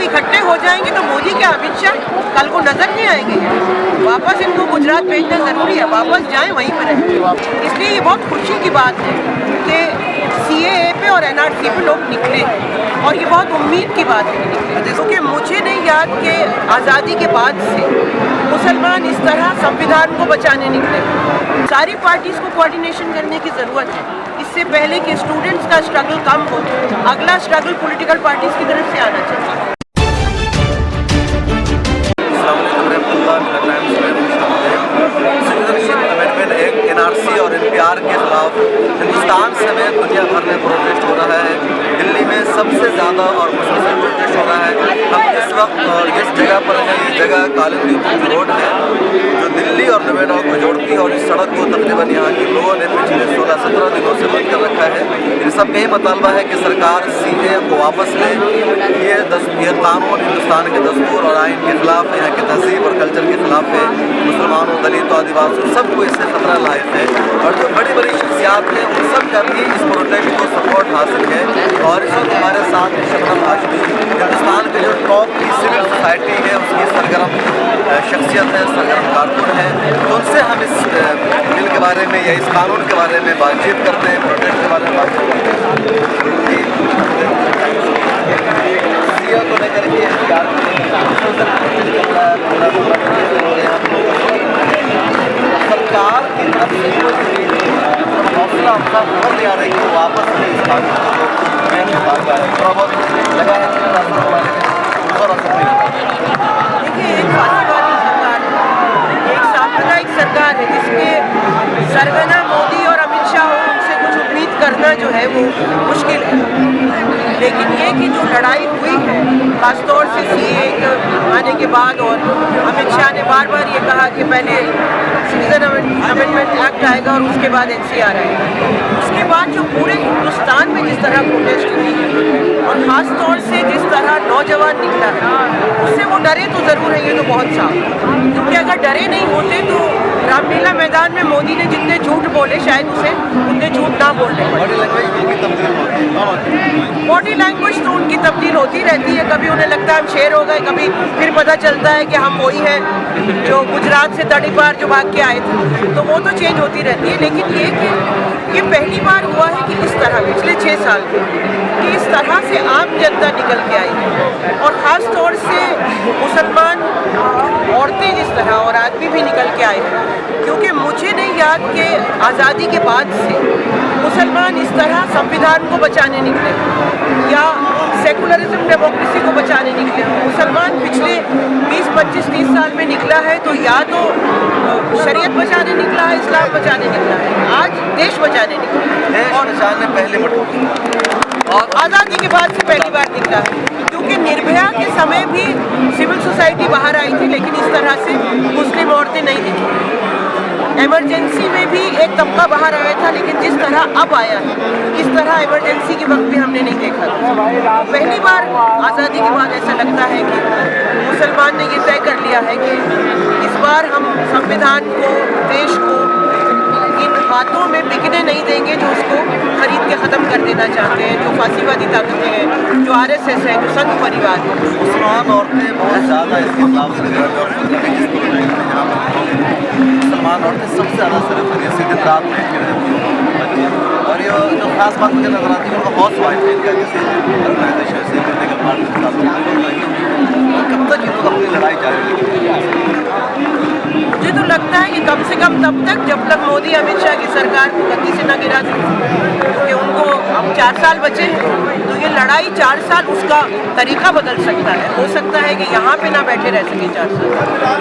लोग इकट्ठे हो जाएंगे तो मोदी के अमित शाह कल को नजर नहीं आएंगे। वापस इनको गुजरात भेजना जरूरी है, वापस जाएं वहीं पर रहें। इसलिए ये बहुत खुशी की बात है कि CAA पे और NRC पे लोग निकले और ये बहुत उम्मीद की बात है क्योंकि मुझे नहीं याद कि आज़ादी के बाद से मुसलमान इस तरह संविधान को बचाने निकले। सारी पार्टीज को कोऑर्डिनेशन करने की ज़रूरत है। इससे पहले कि स्टूडेंट्स का स्ट्रगल कम हो, अगला स्ट्रगल पॉलिटिकल पार्टीज की तरफ से आना चाहिए। NRC और NPR के खिलाफ हिंदुस्तान समेत दुनिया भर में प्रोटेस्ट हो रहा है। दिल्ली में सबसे ज़्यादा और मुसलसल प्रोटेस्ट हो रहा है। हम इस वक्त और जिस जगह पर है, ये जगह कालिंदी रोड है जो दिल्ली और नोएडा को जोड़ती है और इस सड़क को तकरीबन यहाँ के लोगों ने पिछले 16-17 दिनों से बंद कर रखा है। इन सब का ही मुतालबा है कि सरकार CAA को वापस ले। ये कानून हिंदुस्तान के दस्तूर और आइन के खिलाफ है, यहाँ की तहजीब और कल्चर के खिलाफ है। मुसलमानों, दलितों, आदिवासियों सबको इससे खतरा लायक है और जो बड़ी बड़ी शख्सियात हैं उन सब का भी इस प्रोटेस्ट को सपोर्ट हासिल है। और इस वक्त हमारे साथ शबनम हाशमी, हिंदुस्तान के जो टॉप की सिविल सोसाइटी है उसकी सरगर्म शख्सियत है, सरगर्म कारकुन है। तो उनसे हम इस बिल के बारे में या इस कानून के बारे में बातचीत करते हैं, प्रोटेस्ट के बारे में बातचीत करते हैं। CAA को लेकर के सरकार की तरफ से हौसला अफजा बहुत नहीं आ रही कि वापस से इस कानून को थोड़ा बहुत लगा है। देखिए, एक फासिवादी सरकार है, एक सांप्रदायिक सरकार है जिसके सरगना मोदी और अमित शाह हो, उनसे कुछ उम्मीद करना जो है वो मुश्किल है। लेकिन ये कि जो लड़ाई हुई है खासतौर से CAA के आने के बाद, और अमित शाह ने बार बार ये कहा कि पहले सिटीजन अमेंडमेंट एक्ट आएगा और उसके बाद NCR आएगा, उसके बाद जो पूरे हिंदुस्तान में जिस तरह प्रोटेस्ट हुई है और ख़ास तौर से जिस तरह नौजवान निकला है, उससे वो डरे तो ज़रूर है, ये तो बहुत साफ है। क्योंकि अगर डरे नहीं होते तो रामलीला मैदान में मोदी ने जितने झूठ बोले शायद उसे उतने झूठ ना बोलने पड़े। बॉडी लैंग्वेज तो उनकी तब्दील होती रहती है, कभी उन्हें लगता है हम शेर हो गए, कभी फिर पता चलता है कि हम वही हैं जो गुजरात से तड़ी पार जो भाग के आए थे, तो वो तो चेंज होती रहती है। लेकिन ये कि ये पहली बार हुआ है कि इस तरह पिछले 6 साल में कि इस तरह से आम जनता निकल के आई है और ख़ास तौर से मुसलमान औरतें जिस तरह और आदमी भी निकल के आए हैं। क्योंकि मुझे नहीं याद कि आज़ादी के बाद से मुसलमान इस तरह संविधान को बचाने निकले या सेकुलरिज्म डेमोक्रेसी को बचाने निकले। मुसलमान पिछले 20-25-30 साल में निकला है तो या तो शरीयत बचाने निकला है, इस्लाम बचाने निकला है, आज देश बचाने निकला है और आज़ादी के बाद से पहली बार निकला है। क्योंकि निर्भया के समय भी सिविल सोसाइटी बाहर आई थी, लेकिन इस तरह से मुस्लिम औरतें नहीं दिखी। इमरजेंसी में भी एक तबका बाहर आया था, लेकिन जिस तरह अब आया है इस तरह इमरजेंसी के वक्त भी हमने नहीं देखा था। पहली बार आज़ादी के बाद ऐसा लगता है कि मुसलमान ने ये तय कर लिया है कि इस बार हम संविधान को, देश को इन हाथों में बिकने नहीं देंगे जो उसको खरीद के ख़त्म कर देना चाहते हैं, जो फांसीवादी ताकतें हैं, जो RSS है, जो संघ परिवार है। मुसलमान औरतें बहुत ज़्यादा इसके खिलाफ मुसलमान औरतें सबसे ज़्यादा सिर्फ दिन रात में और ये जो खास बात मुझे नजर आती है उनका हाउस वाइफ है इनका किसी ऑर्गेनाइजेशन से पॉलिटिकल पार्टी के साथ कब तक ये लोग अपनी लड़ाई जारी रखेंगे? मुझे तो लगता है कि कम से कम तब तक जब तक मोदी अमित शाह की सरकार को गद्दी से न गिरा दें, क्योंकि उनको अब 4 साल बचे हैं। तो ये लड़ाई 4 साल उसका तरीका बदल सकता है। हो सकता है कि यहाँ पे ना बैठे रह सके 4 साल,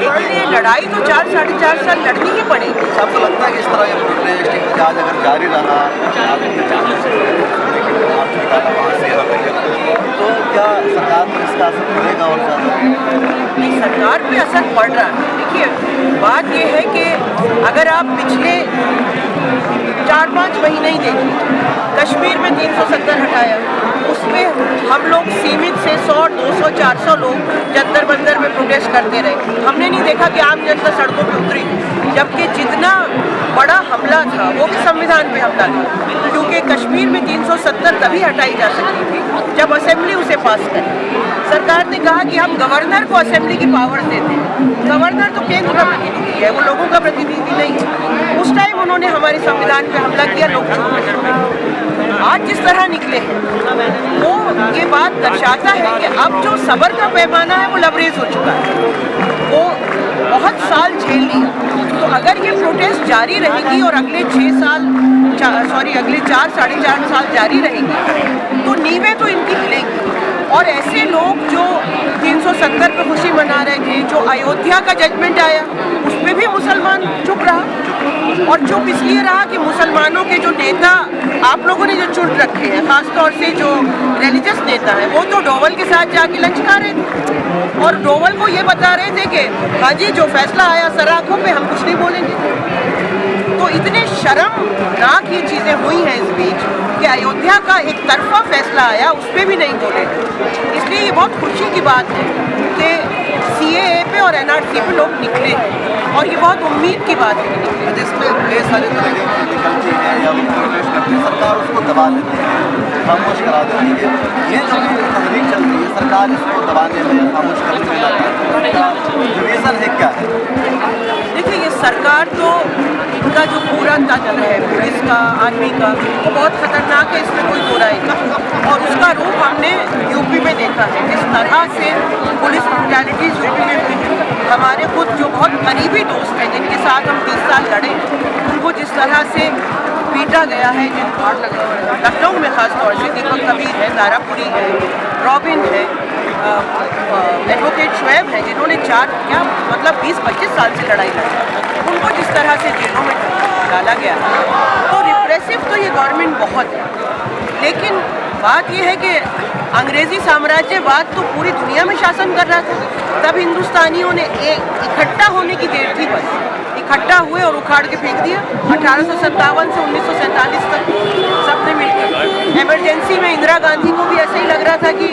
लेकिन ये लड़ाई तो 4-4.5 साल लड़नी ही पड़ेगी। आपको लगता है कि इस तरह ये प्रोटेस्ट आज अगर जारी रहा तो क्या सरकार पर इसका असर पड़ेगा और ज़्यादा? नहीं, सरकार पे असर पड़ रहा है। देखिए, बात ये है कि अगर आप पिछले 4-5 महीने ही देखिए, कश्मीर में 370 हटाया, उसमें हम लोग सीमित से 100, 200, 400 लोग जंतर मंतर में प्रोटेस्ट करते रहे। हमने नहीं देखा कि आम जनता सड़कों पर उतरी, जबकि जितना बड़ा हमला था, वो भी संविधान पे हमला था, क्योंकि कश्मीर में 370 तभी हटाई जा सकती थी जब असेंबली उसे पास करे। सरकार ने कहा कि हम गवर्नर को असेंबली की पावर देते हैं। गवर्नर तो केंद्र का प्रतिनिधि है, वो लोगों का प्रतिनिधि नहीं है। उस टाइम उन्होंने हमारे संविधान पे हमला किया, लोग चुप रहे। आज जिस तरह निकले हैं वो ये बात दर्शाता है कि अब जो सब्र का पैमाना है वो लबरेज हो चुका है। वो बहुत साल झेल लिया। तो अगर ये प्रोटेस्ट जारी रहेगी और अगले 4 साढ़े 4 साल जारी रहेगी तो नींवें तो इनकी हिलेंगी। और ऐसे लोग जो 370 पे खुशी मना रहे थे, जो अयोध्या का जजमेंट आया उसमें भी मुसलमान चुप रहा, और चुप इसलिए रहा कि मुसलमानों के जो नेता आप लोगों ने जो चुन रखे हैं, खासतौर से जो रिलीजियस नेता है, वो तो डोवल के साथ जाके लंच खा रहे थे और डोवल को ये बता रहे थे कि हाँ जी जो फैसला आया सराखों पे हम कुछ नहीं बोलेंगे। तो इतने शर्मनाक ये चीज़ें हुई हैं इस बीच कि अयोध्या का एक तरफा फैसला आया, उस पर भी नहीं बोले। इसलिए ये बहुत खुशी की बात है कि CAA पे और NRC पे लोग निकले हैं और ये बहुत उम्मीद की बात है। जिसमें कई सारे तरीके निकलती हैं या वो प्रोटेस्ट करती है, सरकार उसको दबा देती है, खामोश करा देती है। ये जो तहरीक चल रही है सरकार इसको दबाने में, खामोश करने में लगातार जो रीज़न है क्या है? देखिए ये सरकार तो इनका जो पूरा तंत्र है पुलिस का, आर्मी का, वो बहुत खतरनाक है, इसमें कोई दो राय नहीं। और उसका रूप हमने यूपी में देखा है, जिस तरह से पुलिस ब्रुटैलिटीज यूपी में हुई। हमारे खुद जो बहुत करीबी दोस्त हैं जिनके साथ हम 30 साल लड़े, उनको जिस तरह से पीटा गया है, लखनऊ में खासतौर से दीपक कबीर है, तारापुरी है, रॉबिन है, एडवोकेट शुएब है, जिन्होंने 20-25 साल से लड़ाई लड़ी, उनको जिस तरह से जेलों में डाला गया तो रिप्रेसिव तो ये गवर्नमेंट बहुत है। लेकिन बात ये है कि अंग्रेज़ी साम्राज्यवाद तो पूरी दुनिया में शासन कर रहा था, तब हिंदुस्तानियों ने इकट्ठा होने की देर थी, बस इकट्ठा हुए और उखाड़ के फेंक दिया। 1857 से 1947 तक सबने मिलकर, इमरजेंसी में इंदिरा गांधी को भी ऐसे ही लग रहा था कि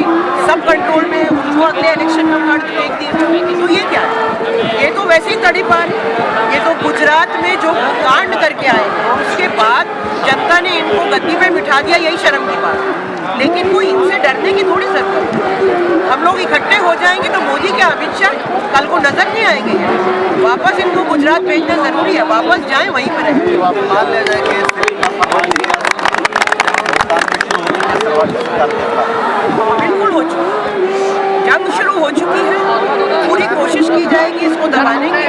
सब कंट्रोल में है, उनको अगले इलेक्शन में उखाड़ के फेंक दिया। तो ये क्या है? ये तो वैसे ही तड़ी पार। ये तो गुजरात में जो कांड करके आए उसके बाद जनता ने इनको गद्दी पे बिठा दिया, यही शर्म की बात। लेकिन कोई इनसे डरने की थोड़ी जरूरत है। हम लोग इकट्ठे हो जाएंगे तो मोदी क्या अमित शाह कल को नजर नहीं आएंगे। वापस इनको गुजरात भेजना जरूरी है, वापस जाएं वहीं पर रहें। मान लिया जाए कि बिल्कुल हो चुकी, जंग शुरू हो चुकी है, पूरी कोशिश की जाएगी इसको दबाने की।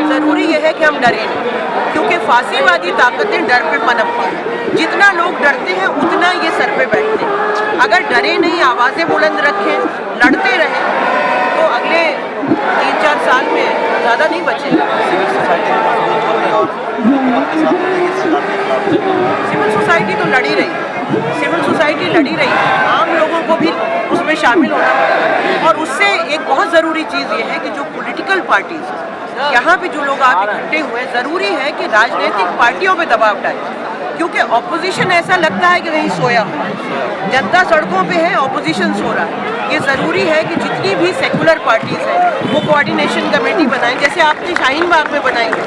ज़रूरी यह है कि हम डरें नहीं, क्योंकि फांसीवादी ताकतें डर पे पनपती हैं। जितना लोग डरते हैं उतना ये सर पे बैठते हैं। अगर डरे नहीं, आवाज़ें बुलंद रखें, लड़ते रहें तो अगले 3-4 साल में ज़्यादा नहीं बचेगा। सिविल सोसाइटी तो लड़ी रही है, सिविल सोसाइटी लड़ी रही है, आम लोगों को भी उसमें शामिल होना पड़ेगा। और उससे एक बहुत ज़रूरी चीज़ ये है कि जो पॉलिटिकल पार्टीज यहाँ पे जो लोग आप इकट्ठे हुए, ज़रूरी है कि राजनीतिक पार्टियों पे दबाव डालें, क्योंकि ऑपोजिशन ऐसा लगता है कि कहीं सोया हो। जनता सड़कों पे है, ऑपोजिशन सो रहा है। ये ज़रूरी है कि जितनी भी सेकुलर पार्टीज़ हैं वो कोऑर्डिनेशन कमेटी बनाएं, जैसे आपने शाहीन बाग में बनाई है।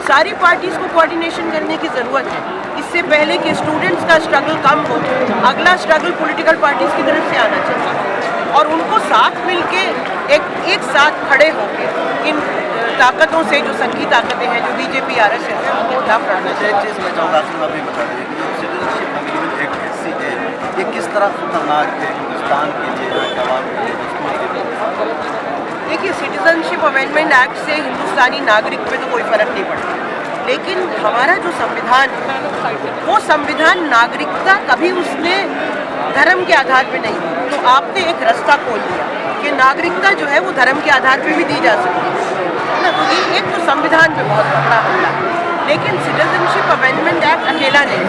सारी पार्टीज़ को कोऑर्डिनेशन करने की ज़रूरत है, इससे पहले कि स्टूडेंट्स का स्ट्रगल कम हो। अगला स्ट्रगल पॉलिटिकल पार्टीज़ की तरफ से आना चाहिए और उनको साथ मिल के एक साथ खड़े होकर इन ताकतों से, जो संघी ताकतें हैं, जो BJP RSS है, उनको खिलाफ लड़ना चाहिए। एक चीज़ मैं चाहूँगा अभी बता दीजिए कि सिटीजनशिप अमेंडमेंट एक्ट CAA ये किस तरह खतरनाक है हिंदुस्तान के लिए, आवाम के लिए, दस्तूर के लिए? देखिए सिटीजनशिप अमेंडमेंट एक्ट से हिंदुस्तानी नागरिक पे तो कोई फ़र्क नहीं पड़ता, लेकिन हमारा जो संविधान है वो संविधान नागरिकता कभी उसने धर्म के आधार पे नहीं दी। तो आपने एक रास्ता खोल दिया कि नागरिकता जो है वो धर्म के आधार पे भी दी जा सकती है ना। तो ये एक तो संविधान पे बहुत बड़ा हमला है, लेकिन सिटीजनशिप अमेंडमेंट एक्ट अकेला नहीं,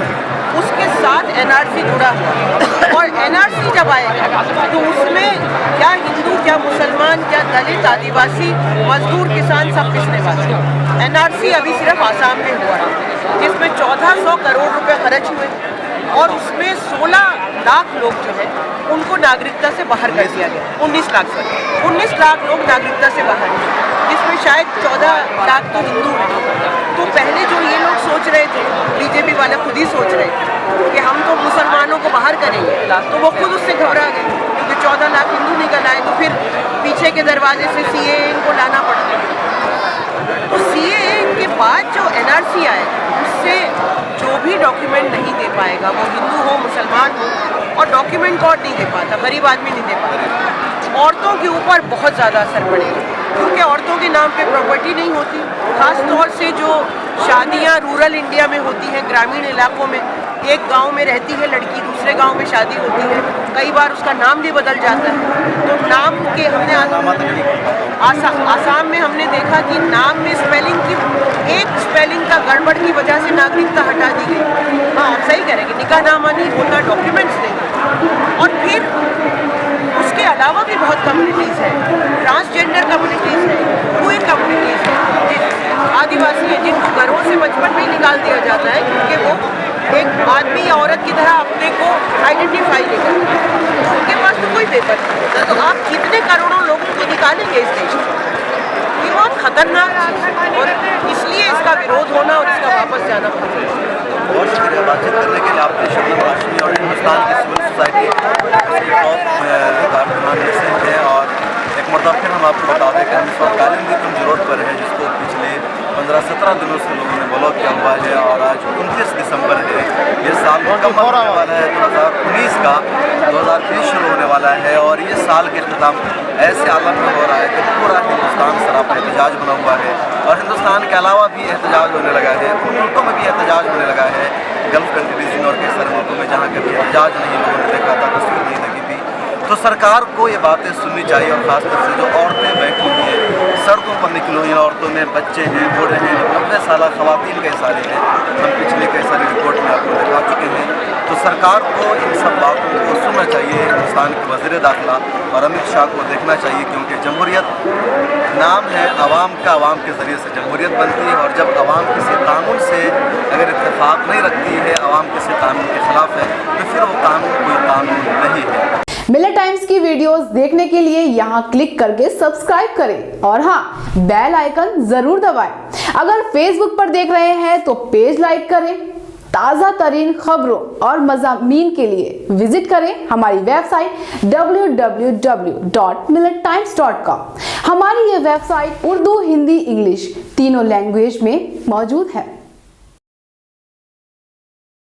उसके साथ NRC जुड़ा हुआ है। और NRC जब आएगा तो उसमें क्या हिंदू, क्या मुसलमान, क्या दलित, आदिवासी, मजदूर, किसान सब पिसने वाले हैं। NRC अभी सिर्फ आसाम में हुआ है, जिसमें 1400 करोड़ रुपए खर्च हुए और उसमें 16 लाख लोग जो है उनको नागरिकता से बाहर कर दिया गया। 19 लाख लोग नागरिकता से बाहर हैं, जिसमें शायद 14 लाख तो हिंदू हैं। तो पहले जो ये लोग सोच रहे थे, बीजेपी वाले खुद ही सोच रहे थे कि हम तो मुसलमानों को बाहर करेंगे, तो वो खुद उससे घबरा गए क्योंकि 14 लाख हिंदू निकल आए। तो फिर पीछे के दरवाजे से CAA को लाना पड़ा। तो CAA के बाद जो NRC आए, उससे जो भी डॉक्यूमेंट नहीं दे पाएगा, वो हिंदू हो मुसलमान हो, और डॉक्यूमेंट कौन नहीं दे पाता, गरीब आदमी नहीं दे पाता, औरतों के ऊपर बहुत ज़्यादा असर पड़ेगा क्योंकि औरतों के नाम पे प्रॉपर्टी नहीं होती। ख़ास तौर से जो शादियां रूरल इंडिया में होती हैं, ग्रामीण इलाकों में, एक गांव में रहती है लड़की, दूसरे गांव में शादी होती है, कई बार उसका नाम भी बदल जाता है। तो नाम के हमने आसाम में हमने देखा कि नाम में स्पेलिंग की एक स्पेलिंग का गड़बड़ की वजह से नागरिकता हटा दी गई। हाँ, आप सही करेंगे, निकाह नामा नहीं होता, डॉक्यूमेंट्स नहीं। और फिर उसके अलावा भी बहुत कम्युनिटीज़ हैं, ट्रांसजेंडर कम्युनिटीज़ हैं, क्वीर कम्युनिटीज़ हैं, आदिवासी हैं, जिनको घरों से बचपन में ही निकाल दिया जाता है क्योंकि वो एक आदमी या औरत की तरह अपने को आइडेंटिफाई नहीं करते, उनके पास तो कोई पेपर नहीं होता। तो आप कितने करोड़ों लोगों को निकालेंगे इस देश में? ये बहुत खतरनाक चीज़ है और इसलिए इसका विरोध होना और इसका वापस जाना पड़ेगा। बहुत शुक्रिया बातचीत करने के लिए। आपने शबनम हाशमी और हिंदुस्तान की सिविल सोसाइटी कारकुनान में से हैं, और एक मरतबा फिर हम आपको बता दें कि हम इस वक्त कालीन की जरूरत पर है, जिसको पिछले 15-17 दिनों से लोगों ने ब्लॉक किया हुआ है, और आज 29 दिसंबर है। ये साल मुकम्मल होने वाला है 2019 का, 2020 शुरू होने वाला है, और ये साल के अख्ताम ऐसे आलम में हो रहा है कि पूरा हिंदुस्तान सरापा एहतजाज बना हुआ है, और हिंदुस्तान के अलावा भी एहतजाज होने लगा है, उन मुल्कों में भी एहतजाज होने लगा है, गल्फ कंट्रीज और कई सारे मुल्कों में जहाँ कभी एहतजाज नहीं लोगों ने देखा था, तस्वीर नहीं देखी थी। तो सरकार को ये बातें सुननी चाहिए, और ख़ासतौर से जो औरतें बैठी हुई हैं, सड़कों पर निकली हुई औरतों में बच्चे हैं, बूढ़े हैं, 90 साल खवातीन कई सारी हैं, हम पिछले कई सारी रिपोर्ट में आपको दिखा चुके हैं। तो सरकार को इन सब बातों को सुनना चाहिए। हिंदुस्तान के वज़ीर दाखिला और अमित शाह को देखना चाहिए, क्योंकि जमहूरियत नाम है अवाम का, अवाम के ज़रिए से जमहूरियत बनती है, और जब अवाम किसी कानून से अगर इत्तेफाक नहीं रखती है, अवाम किसी कानून के ख़िलाफ़ है, तो फिर वो कानून कोई कानून नहीं है। मिलर टाइम्स की वीडियोस देखने के लिए यहाँ क्लिक करके सब्सक्राइब करें, और हाँ, बेल आइकन जरूर दबाएं। अगर फेसबुक पर देख रहे हैं तो पेज लाइक करें। ताज़ा तरीन खबरों और मज़ामीन के लिए विजिट करें हमारी वेबसाइट www.millertimes.com। हमारी ये वेबसाइट उर्दू, हिंदी, इंग्लिश तीनों लैंग्वेज में मौजूद है।